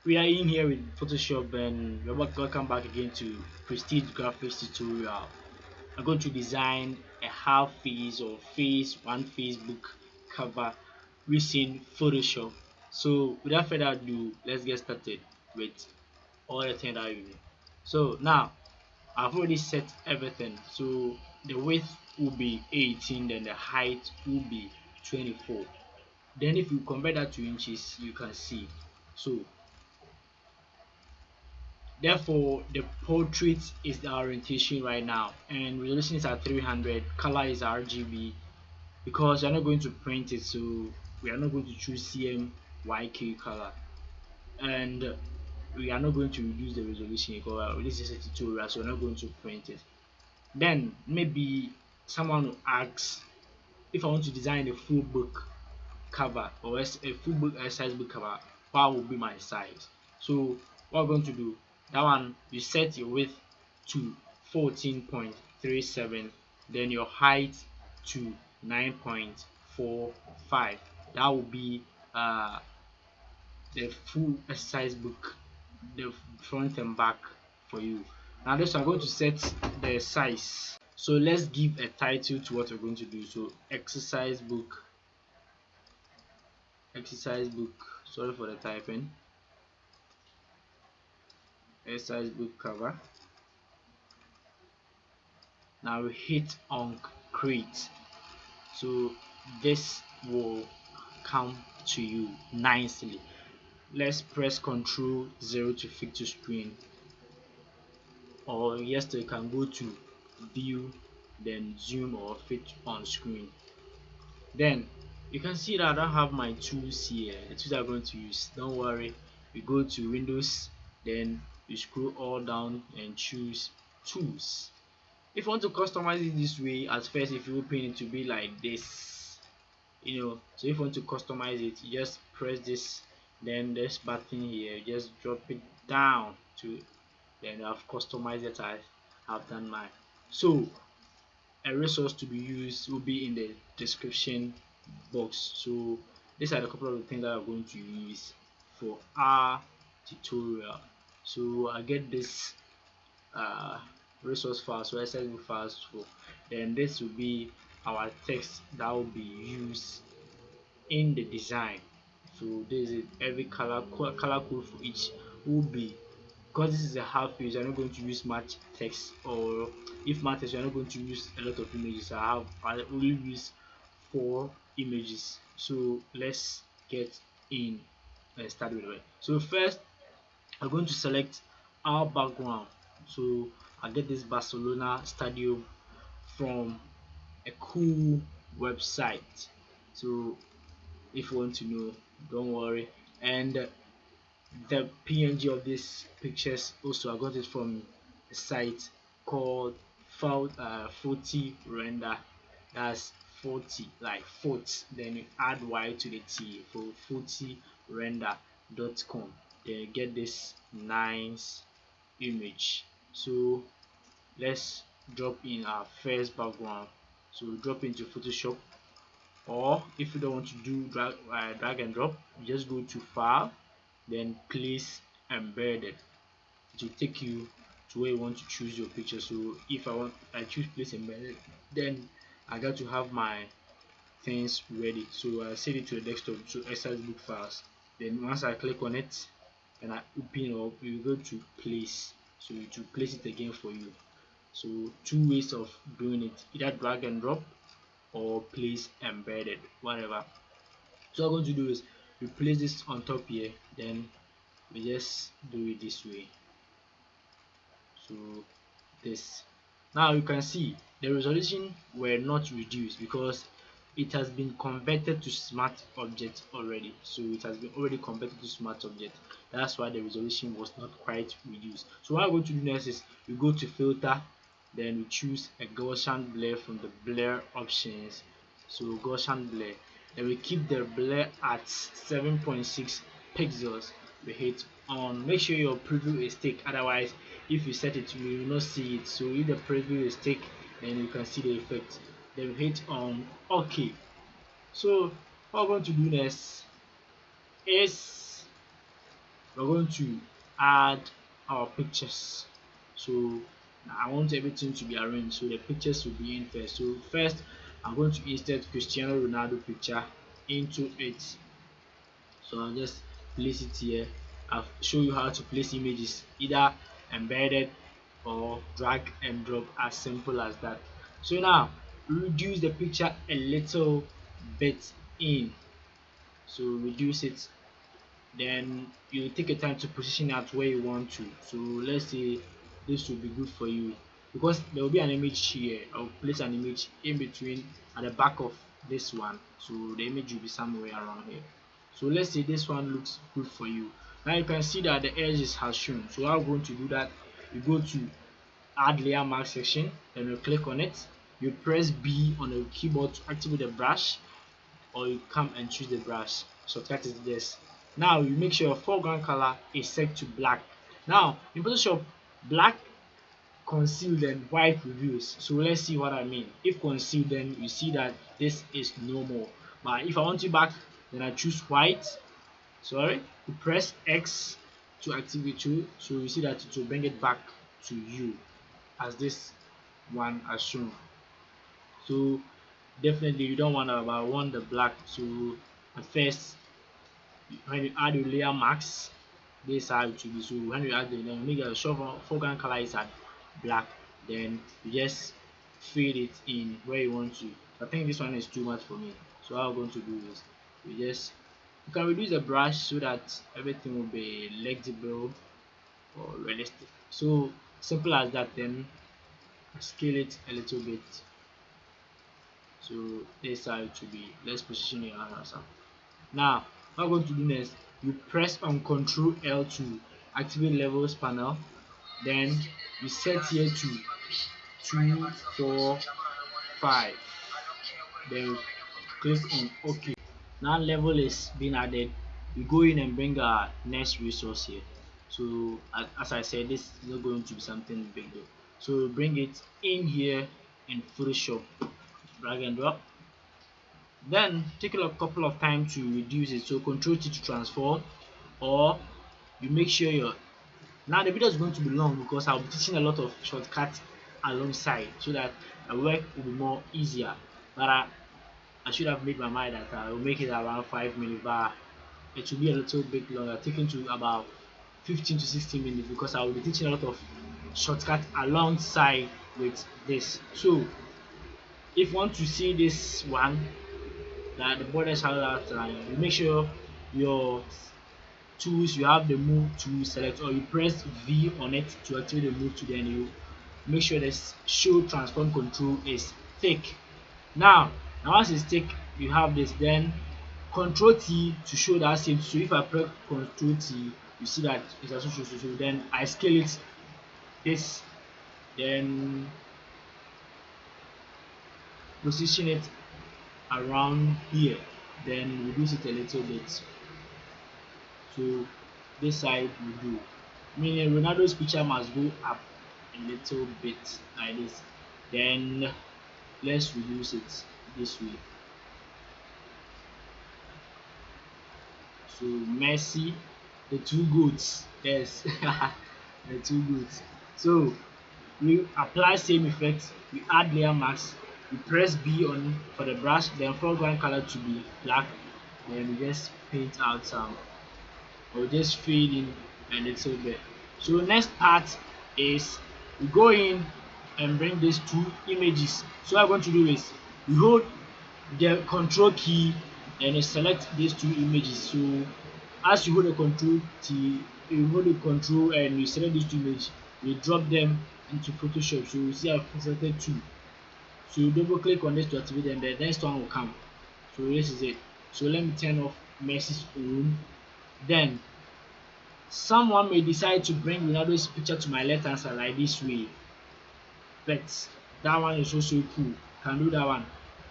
We are in here with Photoshop and welcome back again to Prestige Graphics tutorial. I'm going to design a half face or one Facebook cover using Photoshop. So without further ado, let's get started with all the things that you need. So now I've already set everything. So the width will be 18, then the height will be 24. Then if you convert that to inches, you can see. So therefore, the portrait is the orientation right now, and resolution is at 300. Color is RGB because you're not going to print it, so we are not going to choose CMYK color, and we are not going to reduce the resolution because this is a tutorial, so we're not going to print it. Then maybe someone will ask if I want to design a full book cover or a full book exercise book cover, what will be my size? So what we're going to do, that one you set your width to 14.37, then your height to 9.45. That will be the full exercise book, the front and back for you. Now this I'm going to set the size. So let's give a title to what we're going to do. So exercise book, sorry for the typing, exercise book cover. Now we hit on create, so this will come to you nicely. Let's press Ctrl 0 to fit to screen, or yes, you can go to view, then zoom or fit on screen. Then you can see that I don't have my tools here, the tools I'm going to use. Don't worry, we go to Windows, then you scroll all down and choose tools. If you want to customize it this way, at first if you open it to be like this, so if you want to customize it, you just press this, then this button here, just drop it down to, then I've customized it. I have done mine. So a resource to be used will be in the description box. So these are a couple of the things that I'm going to use for our tutorial. So I get this resource file, so SUBCRIBE files for, then this will be our text that will be used in the design. So this is every color code for each will be, because this is a half page, I'm not going to use much text, or if matters you're not going to use a lot of images. I only use 4 images. So let's get in and start with it. So first I'm going to select our background. So I get this Barcelona stadium from a cool website. So if you want to know, don't worry. And the PNG of these pictures also I got it from a site called 40 render. That's 40 like fort, then you add y to the t for 40 render.com. Then you get this nice image. So let's drop in our first background. So drop into Photoshop, or if you don't want to do drag and drop, you just go to file, then place embedded. It will take you to where you want to choose your picture. So if I choose place embedded, then I got to have my things ready. So I set it to the desktop, to Exercisebook files. Then once I click on it and I open up, you go to place, so it will place it again for you. So 2 ways of doing it, either drag and drop or place embedded, whatever. So what I'm going to do is we place this on top here, then we just do it this way. So this, now you can see the resolution were not reduced because it has been converted to smart object already. So it has been already converted to smart object, that's why the resolution was not quite reduced. So what I'm going to do next is we go to filter, then we choose a Gaussian blur from the blur options. So Gaussian blur, then we keep the blur at 7.6 pixels. We hit on, make sure your preview is thick, otherwise if you set it you will not see it. So if the preview is thick, then you can see the effect. Then we hit on OK. So what I'm going to do next is we're going to add our pictures. So I want everything to be arranged, so the pictures will be in first. So first I'm going to insert Cristiano Ronaldo picture into it. So I'll just place it here. I'll show you how to place images, either embedded or drag and drop, as simple as that. So now reduce the picture a little bit in. So reduce it, then you take your time to position it where you want to. So let's say this will be good for you, because there will be an image here. I'll place an image in between at the back of this one, so the image will be somewhere around here. So let's say this one looks good for you. Now you can see that the edges has shown. So how I'm going to do that, you go to add layer mask section, then you click on it, you press B on the keyboard to activate the brush, or you come and choose the brush. Shortcut is this. Now you make sure your foreground color is set to black. Now in Photoshop, black concealed and white reveals. So let's see what I mean. If concealed, then you see that this is normal. But if I want it back, then I choose white. Sorry, you press X to activate you. So you see that it will bring it back to you as this one has shown. So definitely you don't want to want the black. So at first, when you add your layer mask, this how it will be. So when you add the, then make a sure foreground color is at black, then you just fade it in where you want to. I think this one is too much for me, so what I'm going to do is you can reduce the brush so that everything will be legible or realistic. So simple as that. Then scale it a little bit. So this how it will be. Let's position it as a. Now, what I'm going to do next, you press on Ctrl L to activate levels panel. Then you set here to 2, 4, 5. Then you click on OK. Now level is being added. We go in and bring our next resource here. So as I said, this is not going to be something big though. So bring it in here in Photoshop, drag and drop. Then take a couple of time to reduce it. So Control T to transform, or you make sure your, now the video is going to be long because I'll be teaching a lot of shortcuts alongside, so that the work will be more easier. But I should have made my mind that I will make it around 5 minutes, but it will be a little bit longer, taking to about 15 to 16 minutes, because I will be teaching a lot of shortcuts alongside with this. So if you want to see this one, that the borders have that line, you make sure your tools, you have the move to select, or you press V on it to activate the move to, then you make sure this show transform control is thick. Now once it's thick, you have this, then Control T to show that same. So if I press Control T, you see that it's also show. Then I scale it this, then position it around here, then reduce it a little bit. So this side will do. Meaning Ronaldo's picture must go up a little bit like this. Then let's reduce it this way. So Messi, the two goats, yes, the two goats. So we apply same effect, we add layer mask, we press B on for the brush, then foreground color to be black, then we just paint out some, or just fade in a little bit. So next part is we go in and bring these two images. So what I'm going to do is we hold the control key and you select these two images. So as you hold the control key, you hold the control and you select these two images, you drop them into Photoshop. So you see I've selected two. So you double click on this to activate, and the next one will come. So this is it. So let me turn off Messi's own. Then someone may decide to bring Ronaldo's picture to my left hand side like this way, but that one is also cool, can do that one,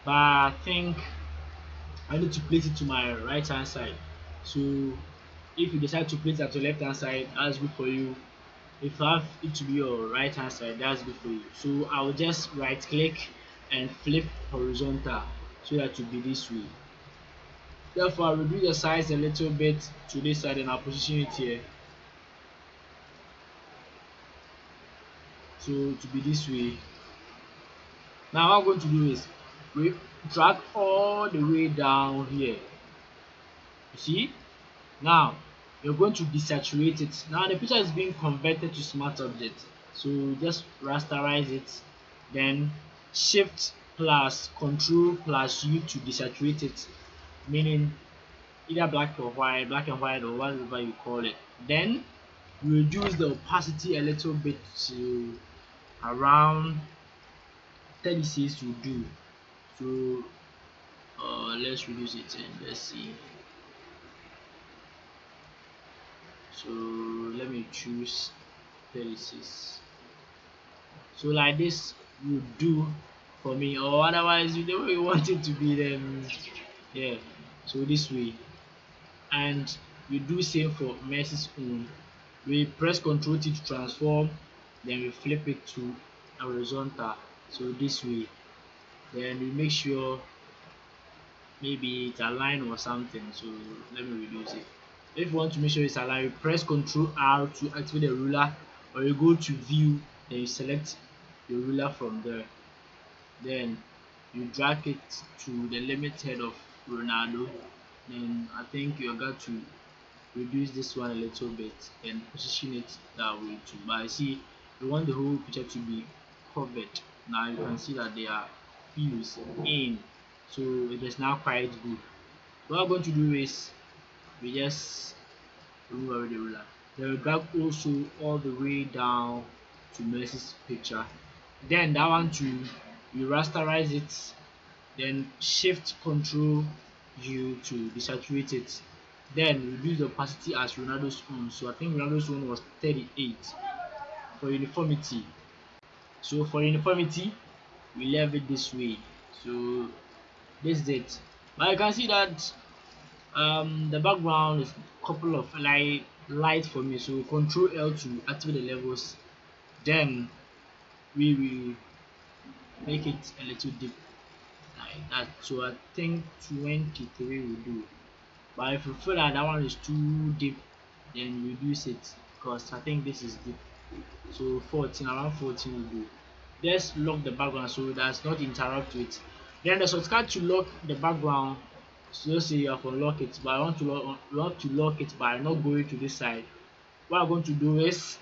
but I think I need to place it to my right hand side. So if you decide to place it at your left hand side, that's good for you. If you have it to be your right hand side, that's good for you. So I will just right click and flip horizontal, so that will be this way. Therefore, I'll reduce the size a little bit to this side and I'll position it here. to be this way. Now what I'm going to do is we drag all the way down here. You see? Now you're going to desaturate it. Now the picture is being converted to smart object. So just rasterize it, then shift plus control plus U to desaturate it, meaning either black and white or whatever you call it. Then reduce the opacity a little bit to around 36 will do. So let's reduce it and let's see. So let me choose 36. So like this would do for me, or otherwise the way you want it to be, then yeah. So this way, and we do same for Mercy's own. We press Ctrl T to transform, then we flip it to horizontal. So this way, then we make sure maybe it's aligned or something. So let me reduce it. If you want to make sure it's aligned, you press Ctrl R to activate the ruler, or you go to view, then you select the ruler from there. Then you drag it to the limit head of Ronaldo. Then I think you got to reduce this one a little bit and position it that way too. But I see we want the whole picture to be covered. Now you can see that they are fused in, so it is now quite good. What I'm going to do is we just remove away the ruler. Then we drag also all the way down to Mercy's picture. Then that one too, we rasterize it, then shift control U to desaturate it. Then reduce the opacity as Ronaldo's own. So I think Ronaldo's own was 38 for uniformity. So for uniformity, we left it this way. So this is it. But you can see that the background is a couple of light for me. So Control L to activate the levels. Then we will make it a little deep like that. So I think 23 will do. But if you feel that that one is too deep, then reduce it, because I think this is deep. So 14, around 14 will do. Just lock the background so that's not interrupt with. Then the shortcut to lock the background. So let's say you have unlock it, but I want to lock it by not going to this side. What I'm going to do is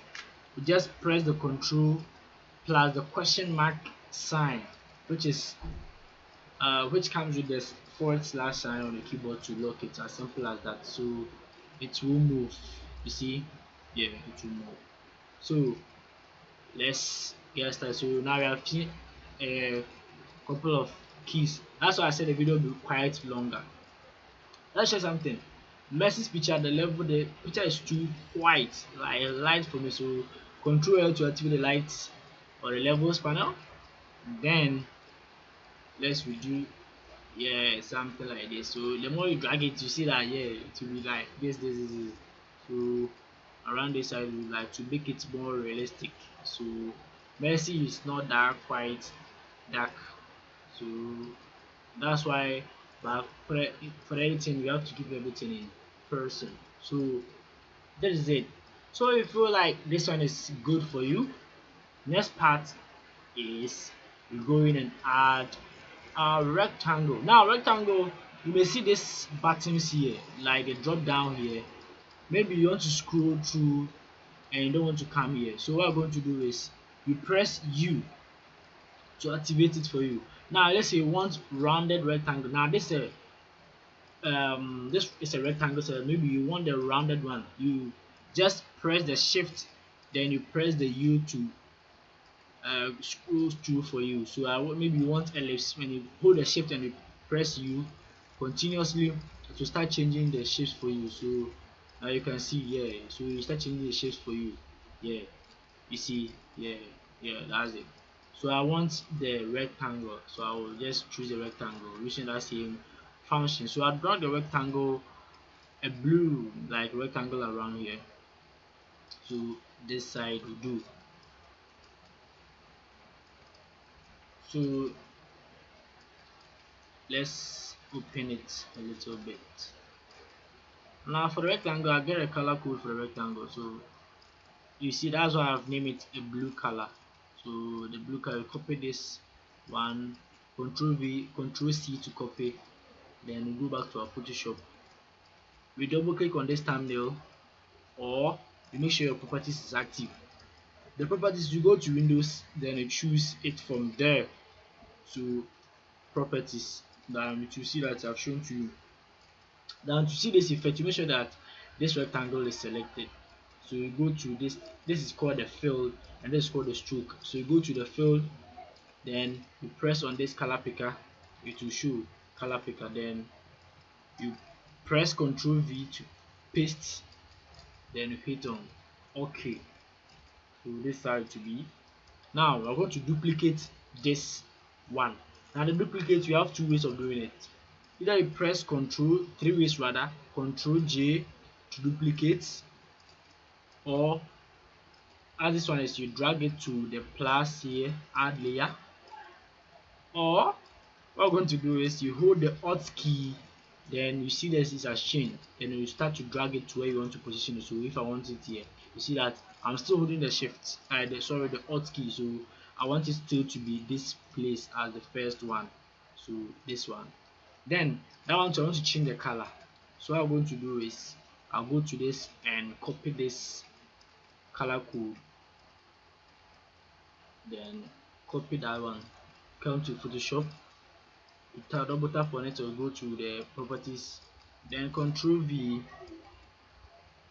just press the control plus the question mark sign, which is which comes with this forward slash sign on the keyboard to lock it, as simple as that. So it will move, you see, yeah, it will move. So let's get started. So now we have seen a couple of keys. That's why I said the video will be quite longer. Let's show something. Mercy's picture, the level, the picture is too white, like light for me. So Control L to activate the lights or the levels panel. Then let's reduce, yeah, something like this. So the more you drag it, you see that, yeah, it will be like this. So around this side, we like to make it more realistic. So Mercy is not that quite dark. So that's why, but for editing we have to keep everything in person. So that is it. So if you feel like this one is good for you, next part is you go in and add a rectangle. Now rectangle, you may see these buttons here, like a drop down here. Maybe you want to scroll through and you don't want to come here. So what I'm going to do is you press U to activate it for you. Now let's say you want rounded rectangle. Now this is a rectangle, so maybe you want the rounded one. You just press the shift, then you press the U to scroll through for you. So maybe you want ellipse. When you hold the shift and you press U continuously to start changing the shapes for you. So now you can see, yeah, so you start changing the shapes for you, yeah, you see, yeah, that's it. So I want the rectangle, so I will just choose the rectangle using that same function. So I draw the rectangle, a blue like rectangle around here. So this side will do. So let's open it a little bit. Now for the rectangle, I get a color code for the rectangle. So you see, that's why I've named it a blue color. So the blue color, copy this one, Control V, Control C to copy. Then we go back to our Photoshop. We double click on this thumbnail, or you make sure your properties is active. The properties, you go to Windows, then you choose it from there to properties. Then you see that I've shown to you. Then to see this effect, you make sure that this rectangle is selected. So you go to this is called the fill, and this is called the stroke. So you go to the fill, then you press on this color picker, it will show color picker. Then you press Ctrl V to paste, then you hit on OK. So this side to be. Now we're going to duplicate this one. Now the duplicate, you have two ways of doing it. Either you press Control, three ways rather, Control J to duplicate, or as this one is, you drag it to the plus here, add layer, or what we're going to do is you hold the Alt key, then you see this is has changed, then you start to drag it to where you want to position it. So if I want it here, you see that I'm still holding the shift, the Alt key, so I want it still to be this place as the first one, so this one. Then that one, so I want to change the color. So what I'm going to do is I'll go to this and copy this color code, then copy that one, come to Photoshop, double tap on it or go to the properties, then Control V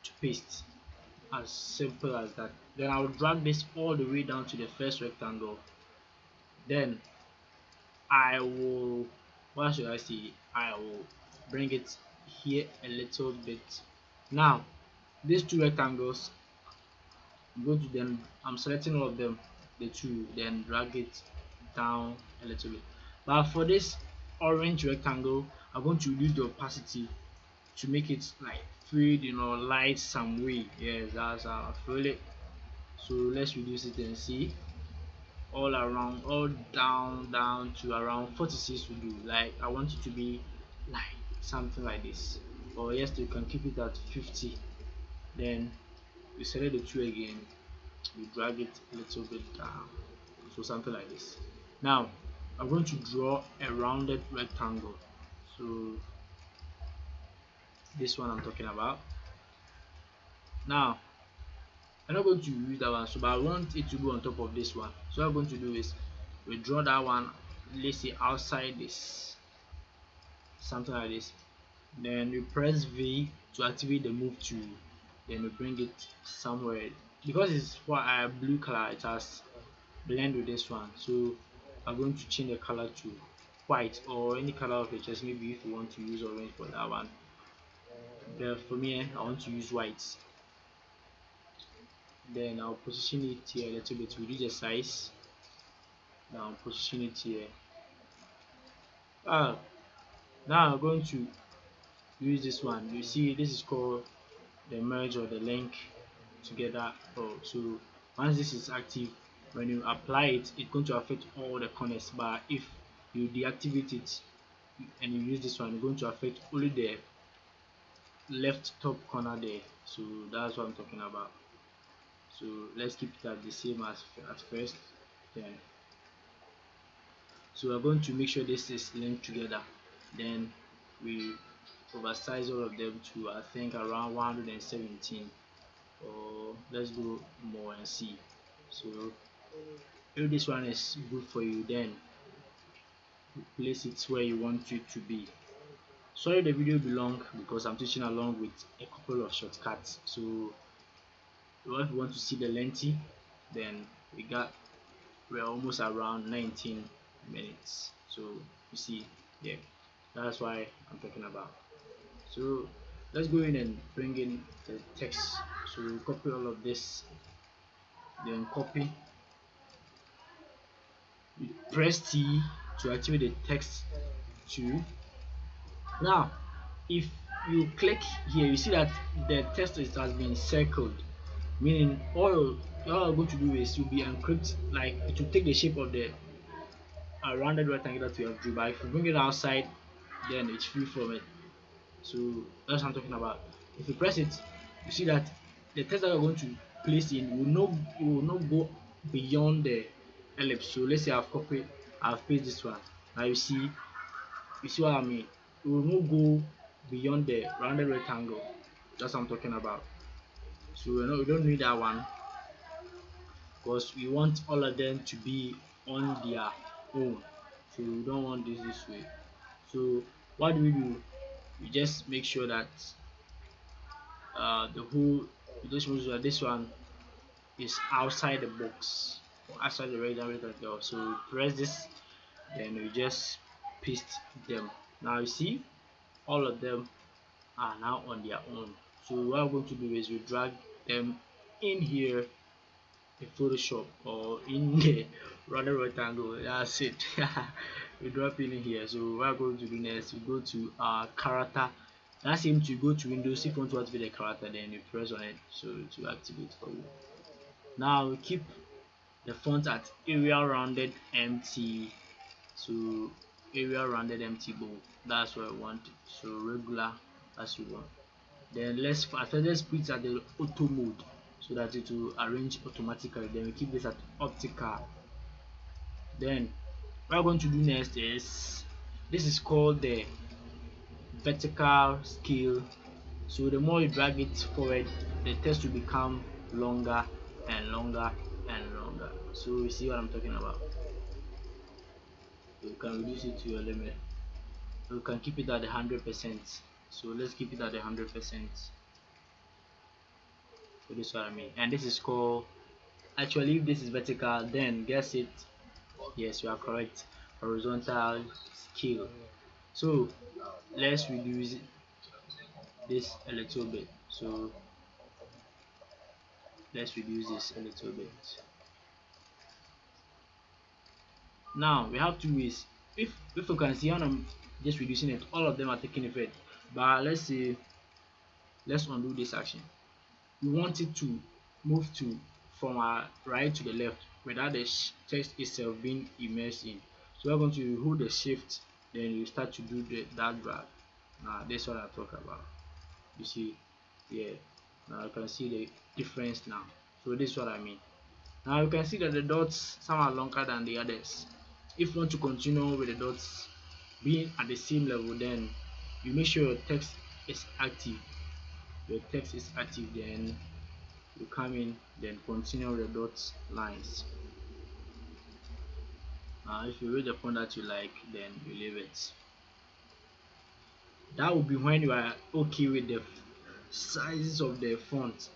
to paste. As simple as that. Then I'll drag this all the way down to the first rectangle. Then I will, what should I say, I will bring it here a little bit. Now these two rectangles, I'm going to them, I'm selecting all of them, the two, then drag it down a little bit. But for this orange rectangle, I'm going to reduce the opacity to make it like fade, light some way. Yes, that's how I feel it. So let's reduce it and see. All around, all down to around 46 will do. Like I want it to be like something like this. Or yes, you can keep it at 50. Then you select the two again, you drag it a little bit down, so something like this. Now I'm going to draw a rounded rectangle, so this one I'm talking about. Now I'm not going to use that one, so but I want it to go on top of this one. So what I'm going to do is we draw that one, let's say outside this, something like this. Then we press V to activate the move tool, then we bring it somewhere. Because it's for a blue color, it has blend with this one, so I'm going to change the color to white or any color of your choice. Maybe if you want to use orange for that one, but for me I want to use white. Then I'll position it here a little bit, reduce the size. Now I'll position it here. Now I'm going to use this one. You see, this is called the merge or the link together. So once this is active, when you apply it, it's going to affect all the corners. But if you deactivate it and you use this one, it's going to affect only the left top corner there. So that's what I'm talking about. So let's keep it at the same as at first. Then so we're going to make sure this is linked together. Then we oversize all of them to I think around 117, or let's go more and see. So if this one is good for you, then place it where you want it to be. Sorry the video will be long because I'm teaching along with a couple of shortcuts. So if you want to see the lengthy, then we're almost around 19 minutes. So you see, yeah, that's why I'm talking about. So let's go in and bring in the text. So we copy all of this, then copy, you press T to activate the text too. Now if you click here, you see that the text has been circled, meaning all you're going to do is you'll be encrypt, like it will take the shape of the rounded rectangle that we have drew. But if you bring it outside, then it's free from it. So that's what I'm talking about. If you press it, you see that the text that you're going to place in will not go beyond the ellipse. So let's say I've pasted this one. Now you see what I mean? We will not go beyond the rounded rectangle. That's what I'm talking about. So we don't need that one because we want all of them to be on their own. So we don't want this way. So what do? We just make sure that the whole just make sure that this one is outside the box or outside the rectangle. So we press this, then we just paste them. Now you see all of them are now on their own. So what we're going to do is we drag them in here in Photoshop or in the rounded rectangle. That's it. We drop in here. So what we're going to do next, we go to our character. That's him to go to Windows. If you want to activate the character, then you press on it so to activate for you. Now we keep the font at area rounded empty. So area rounded empty bold. That's what I want. So regular as you want. Then let's put it at the auto mode so that it will arrange automatically. Then we keep this at optical. Then what we're going to do next is this is called the vertical scale. So the more you drag it forward, the text will become longer and longer and longer. So you see what I'm talking about. You can reduce it to your limit. You can keep it at 100%. So let's keep it at 100%. So this is what I mean. And this is called, actually if this is vertical, then guess it. Yes, you are correct. Horizontal scale. So let's reduce this a little bit. So let's reduce this a little bit. Now we have two ways. If you can see how I'm just reducing it, all of them are taking effect. But let's say let's undo this action. We want it to move to from our right to the left without the text itself being immersed in. So we're going to hold the shift, then you start to do that drag. Now that's what I talk about. You see, yeah. Now you can see the difference now. So this is what I mean. Now you can see that the dots, some are longer than the others. If you want to continue with the dots being at the same level, then you make sure your text is active. Your text is active, then you come in, then continue the dots lines. If you reach the point that you like, then you leave it. That will be when you are okay with the sizes of the font.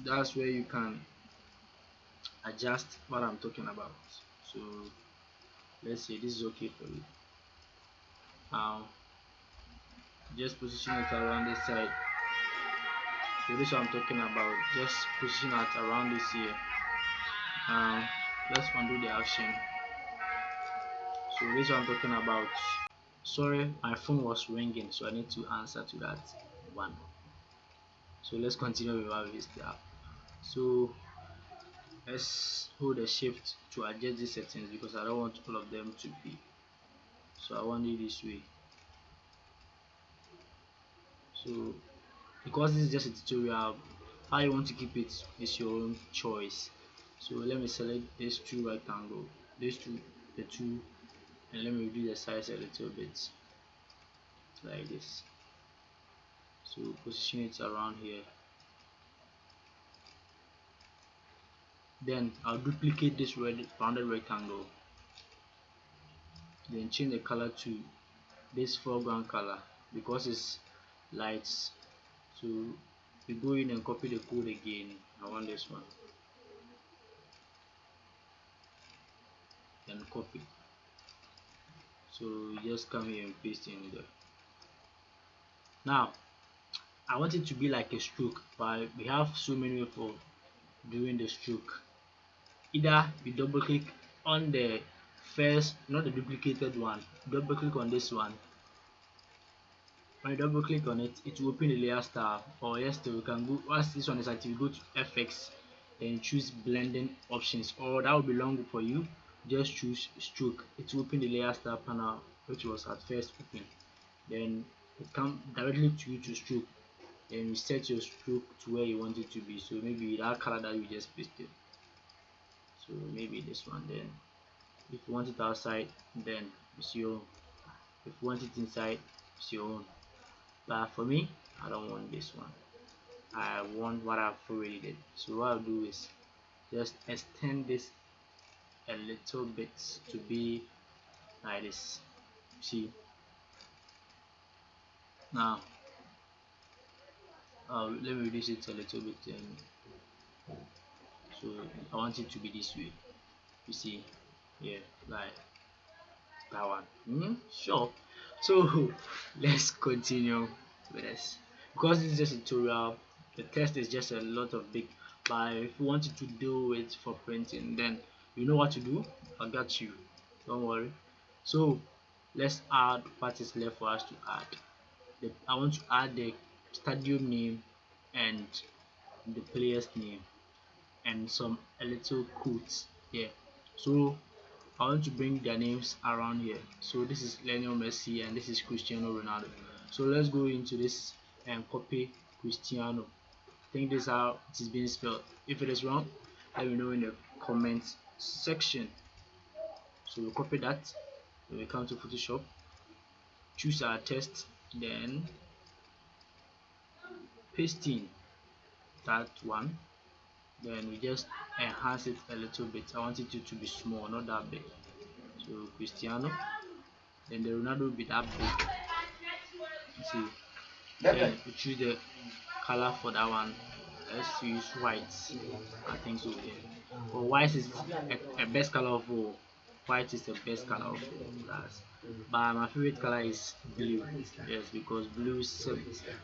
That's where you can adjust what I'm talking about. So let's say this is okay for you. Now just position it around this side. So this is what I'm talking about. Just position it around this here. Let's undo the action. So this is what I'm talking about. Sorry, my phone was ringing, so I need to answer to that one. So let's continue with our vista. So let's hold the shift to adjust the settings because I don't want all of them to be. So I want it this way. So because this is just a tutorial, how you want to keep it is your own choice. So let me select these two rectangle, the two, and let me reduce the size a little bit like this. So position it around here. Then I'll duplicate this rounded rectangle, then change the color to this foreground color because it's lights. So we go in and copy the code again. I want this one, then copy. So you just come here and paste in there. Now I want it to be like a stroke, but we have so many ways for doing the stroke. Either you double click on the first, not the duplicated one, double click on this one. When you double click on it, it will open the layer style. Or yes, we can go, once this one is active, go to FX, then choose blending options, or that will be long for you. Just choose stroke. It will open the layer style panel, which was at first open. Then it come directly to you to stroke. Then you set your stroke to where you want it to be. So maybe that color that you just pasted. So maybe this one then. If you want it outside, then it's your own. If you want it inside, it's your own. But for me, I don't want this one. I want what I've already did. So what I'll do is just extend this a little bit to be like this. See, now let me reduce it a little bit, and so I want it to be this way. You see, yeah, like that one. Sure. So let's continue with this, because this is just a tutorial. The test is just a lot of big, but if you wanted to do it for printing, then you know what to do. I got you, don't worry. So let's add what is left for us to add. I want to add the stadium name and the player's name and some a little quotes here. So I want to bring their names around here. So this is Lionel Messi and this is Cristiano Ronaldo. So let's go into this and copy Cristiano. I think this is how it is being spelled. If it is wrong, let me know in the comments section. So we copy that. Then we come to Photoshop, choose our text, then paste in that one. Then we just enhance it a little bit. I want it to be small, not that big. So Cristiano, then the Ronaldo will be that big. See, then we choose the color for that one. Let's use white. I think so. Yeah. But white is a best color of all. White is the best color of all. But my favorite color is blue. Yes, because blue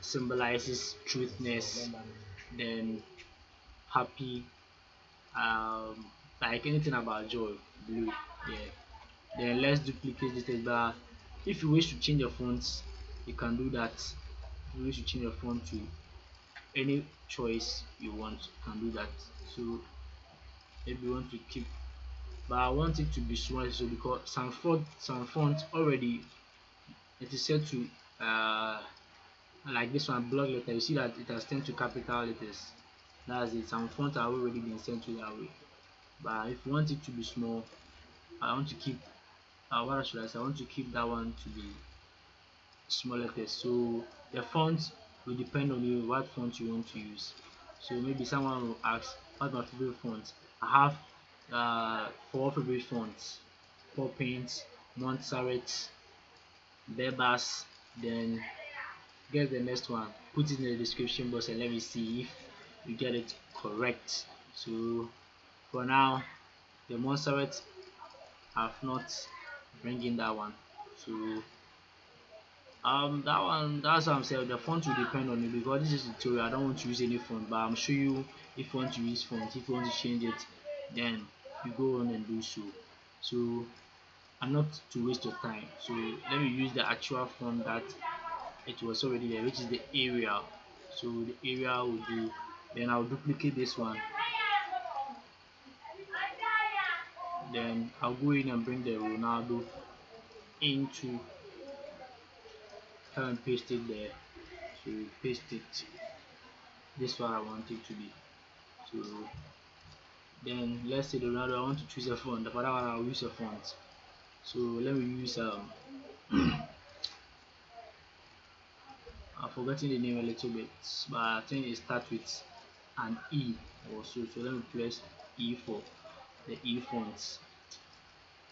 symbolizes truthness, then happy, like anything about joy. Blue. Yeah. Then let's duplicate this text bar. If you wish to change the fonts, you can do that. If you wish to change the font to any choice you want, you can do that. So maybe you want to keep, but I want it to be small, so because some font already it is set to like this one, block letter. You see that it has turned to capital letters. That's it. Some fonts are already been sent to that way. But if you want it to be small, I want to keep what should I say? I want to keep that one to be small letters. So the font will depend on you what font you want to use. So maybe someone will ask, what's my favorite font? I have four favorite fonts: Paul Paint, Montserrat, Bebas. Then get the next one, put it in the description box and let me see if you get it correct. So for now, the Montserrat have not bringing that one. So that one, that's what I'm saying. The font will depend on you, because this is a tutorial. I don't want to use any font, but I'm sure you, if you want to use font, if you want to change it, then you go on and do so. So I'm not to waste your time. So let me use the actual font that it was already there, which is the Arial. So the Arial will do. Then I'll duplicate this one. Then I'll go in and bring the Ronaldo into and paste it there. So paste it. This one I want it to be. So then let's say the Ronaldo, I want to choose a font. For that one I'll use a font. So let me use I've forgotten the name a little bit, but I think it starts with an E or so. So let me press E for the E fonts.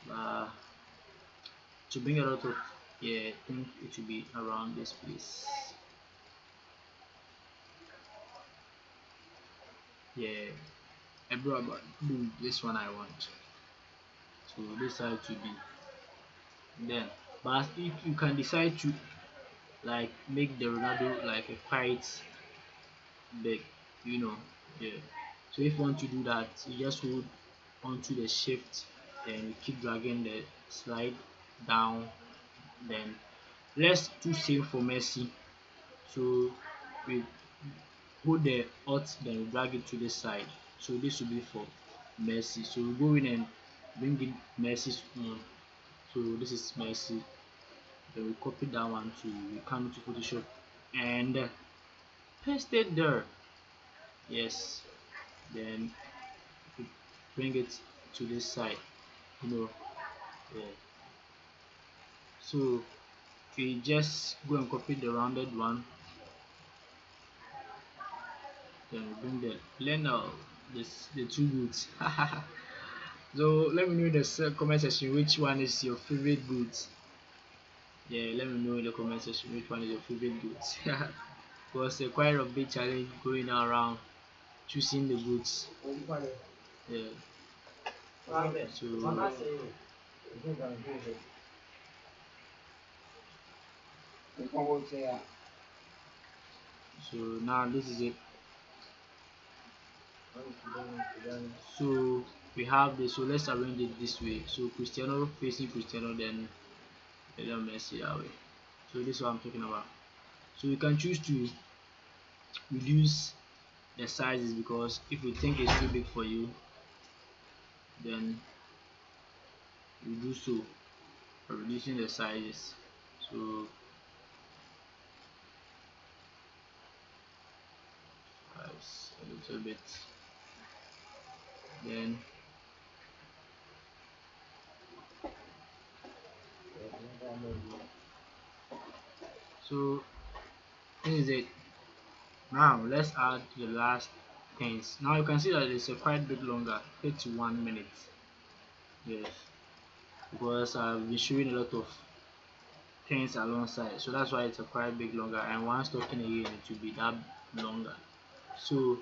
To bring a lot of, yeah, I think it should be around this place. Yeah, I brought this one I want. So this side to be then. But if you can decide to like make the Ronaldo like a quite big, you know, yeah. So if you want to do that, you just hold onto the shift, then you keep dragging the slide down. Then let's do same for Messi. So we hold the alt, then we drag it to this side. So this will be for Messi. So we go in and bring in Messi's own. So this is Messi. Then we copy that one to, we come to Photoshop and paste it there. Yes. Then we bring it to this side. You know, Yeah. So we just go and copy the rounded one, then we bring the learner this the two goods. So let me know in the comment section which one is your favorite goods. Yeah, let me know in the comment section which one is your favorite goods. It was a quite a big challenge going around choosing the goods. Yeah. So now this is it. So we have this. So let's arrange it this way. So Cristiano facing Cristiano, then Lionel Messi that way. So this is what I'm talking about. So you can choose to reduce the sizes, because if you think it's too big for you, then you do so by reducing the sizes. So a little bit, then so this is it. Now let's add the last things. Now you can see that it's a quite bit longer, 31 minutes. Yes, because I've been showing a lot of things alongside, so that's why it's a quite big longer, and once talking again it will be that longer. So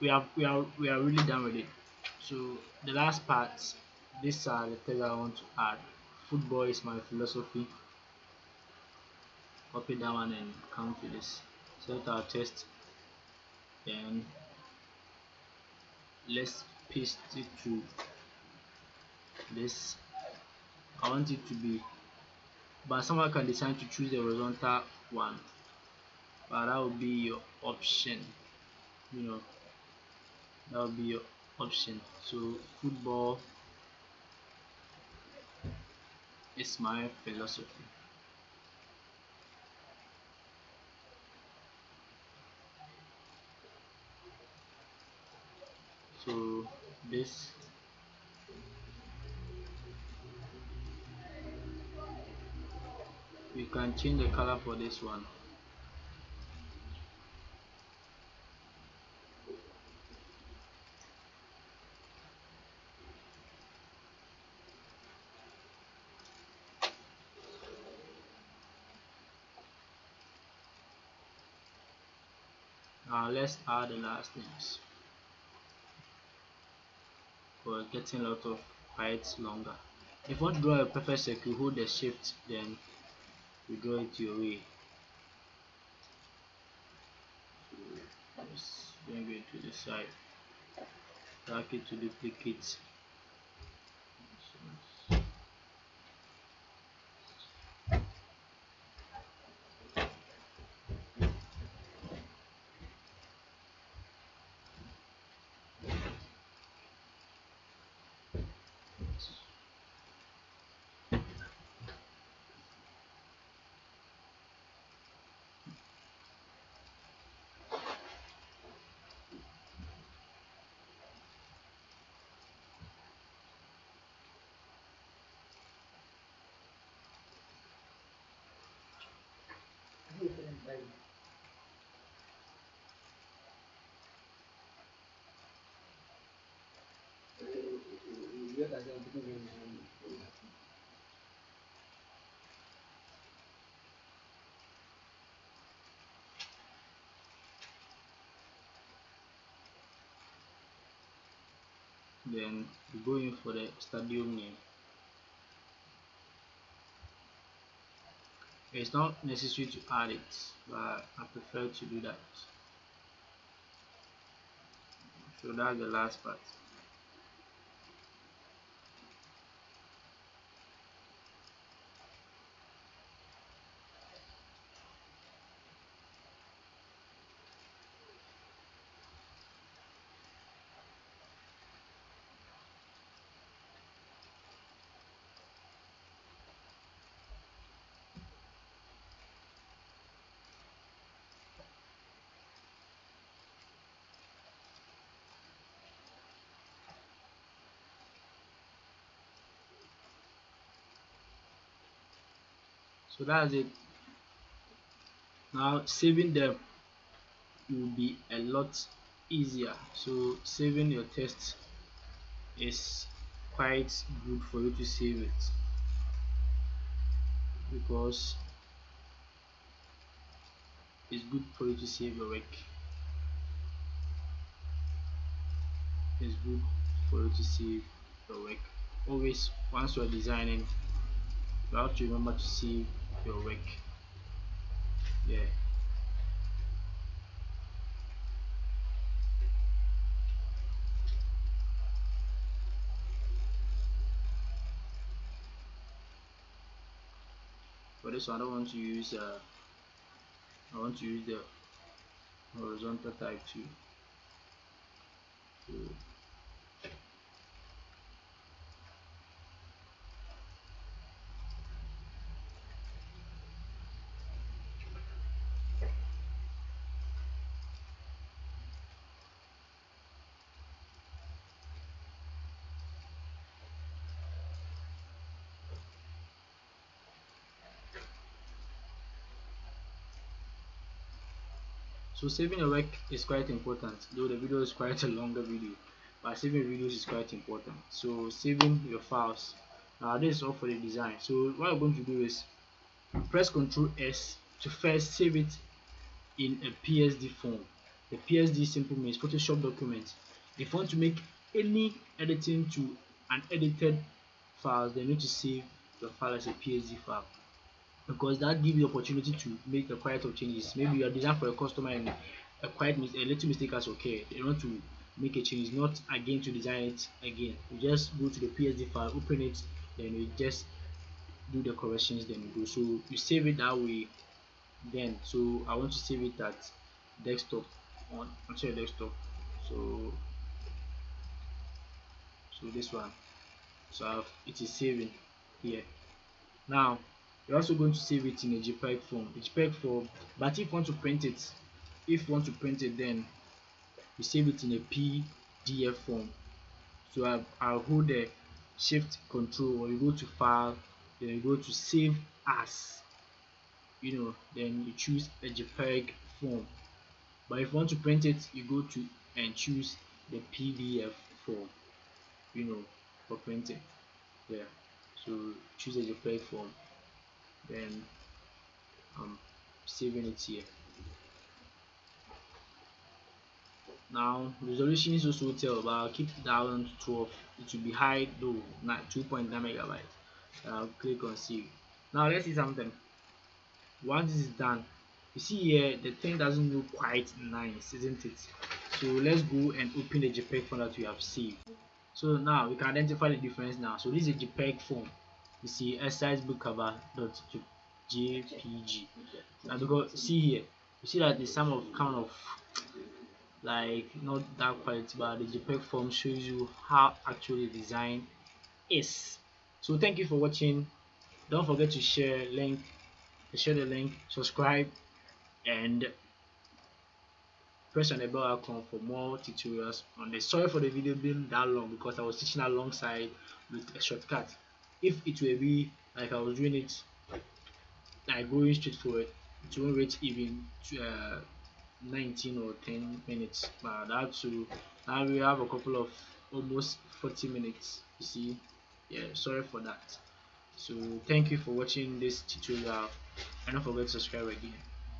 we are really done with it. So the last part, these are the things I want to add. Football is my philosophy. Copy that one and come to this. Set our test, then let's paste it to this. I want it to be, but someone can decide to choose the horizontal one, but that will be your option. You know, that will be your option. So football is my philosophy. So this, we can change the color for this one. Now let's add the last things. We're getting a lot of bytes longer. If you want to draw a perfect circle, hold the shift, then you draw it your way. So let's bring it to the side. Drag it to duplicate. Then you go in for the stadium name. It's not necessary to add it, but I prefer to do that. So that's the last part. So that's it. Now saving them will be a lot easier. So saving your text is quite good for you to save it, because it's good for you to save your work. It's good for you to save your work. Always, once you're designing, you have to remember to save your work. Yeah. For this one, I don't want to use. I want to use the horizontal type too. So So saving your work is quite important, though the video is quite a longer video, but saving videos is quite important. So saving your files. Now this is all for the design. So what I'm going to do is press Ctrl S to first save it in a PSD form. The PSD simply means Photoshop document. If you want to make any editing to an edited file, then you need to save your file as a PSD file, because that gives you the opportunity to make a quite of changes. Maybe you are designing for a customer and a little mistake has occurred. You want to make a change, not again to design it again. You just go to the PSD file, open it, then you just do the corrections, then you go. So you save it that way. Then so I want to save it at desktop, onto your desktop. So this one. So it is saving here. Now you're also going to save it in a JPEG form. A JPEG form, but if you want to print it, then you save it in a PDF form. So I'll hold the shift control, or you go to file, then you go to save as, then you choose a JPEG form. But if you want to print it, you go to and choose the PDF form, for printing. Yeah. So choose a JPEG form, then I'm saving it here. Now resolution is also tell, but I'll keep that one to 12. It will be high though, not 2.9 megabytes. I'll click on save. Now let's see something. Once this is done, you see here the thing doesn't look quite nice, isn't it? So let's go and open the JPEG form that we have saved. So now we can identify the difference now. So this is a JPEG form. You see exercisebook cover.jpg. Now because see here, you see that the some of kind of like not that quality, but the JPEG form shows you how actually design is. So thank you for watching. Don't forget to share the link, subscribe, and press on the bell icon for more tutorials on this. Sorry for the video being that long, because I was teaching alongside with a shortcut. If it will be like I was doing it like going straight forward, it won't reach even to, 19 or 10 minutes, but now we have a couple of almost 40 minutes, you see. Yeah, sorry for that. So thank you for watching this tutorial, and don't forget to subscribe again,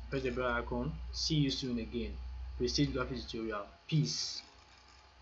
press the bell icon. See you soon again. Prestige graphics tutorial. Peace.